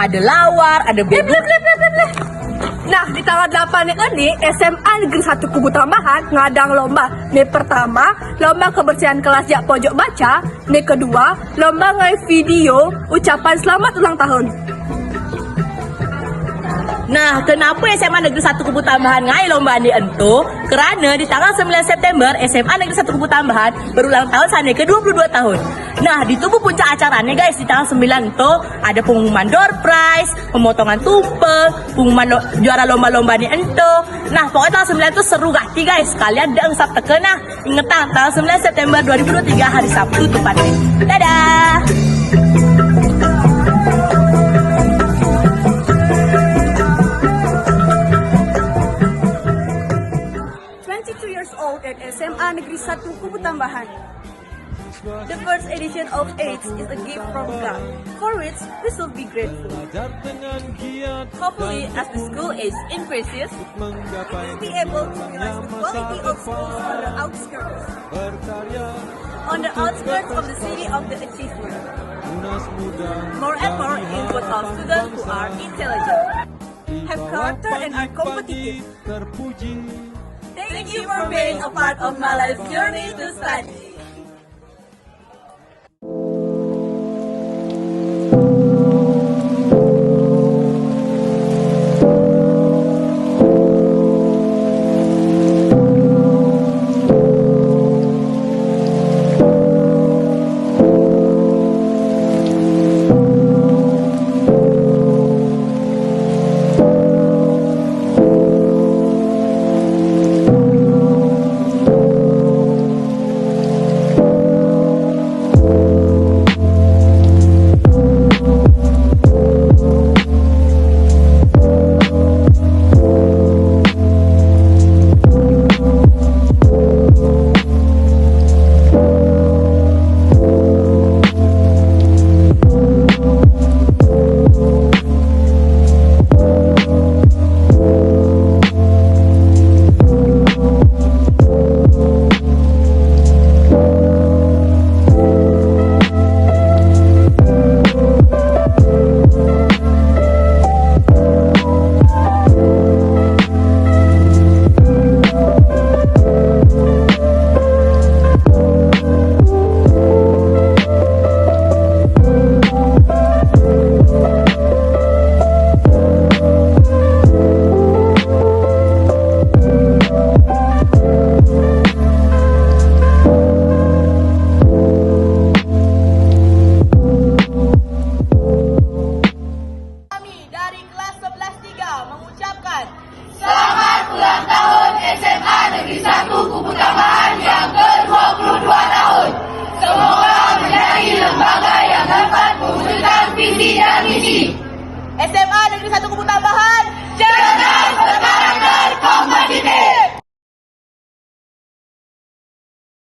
Ada lawar, ada bebek. Nah, di tanggal 8 ini SMA Negeri 1 Kubu Tambahan ngadang lomba. Nih pertama, lomba kebersihan kelas jak pojok baca. Nih kedua, lomba ngai video ucapan selamat ulang tahun. Nah, kenapa SMA Negeri 1 Kubu Tambahan ngai lomba ni ento? Kerana di tanggal 9 September SMA Negeri 1 Kubu Tambahan berulang tahun sana ke-22 tahun. Nah, di tubuh puncak acaranya guys, di tanggal 9 itu ada pengumuman door prize, pemotongan tumpeng, pengumuman juara lomba-lomba ni ento. Nah, pokoknya tanggal 9 itu seru gati guys. Kalian deng sab teken nah. Ingat tanggal 9 September 2023 hari Sabtu tepatnya. Dadah. 22 years old at SMA Negeri 1 Kubu Tambahan. The first edition of AIDS is a gift from God, for which we should be grateful. Hopefully, as the school age increases, We will be able to realize the quality of schools on the outskirts of the city of the achievement. more and more input of students who are intelligent. Have character and are competitive. Thank you for being a part of my life journey to study. Selamat ulang tahun SMA Negeri 1 Kubu Tambahan yang ke-22 tahun. Semoga menjadi lembaga yang dapat mewujudkan visi dan misi. SMA Negeri 1 Kubu Tambahan, Cerdas, berkarakter, kompetitif.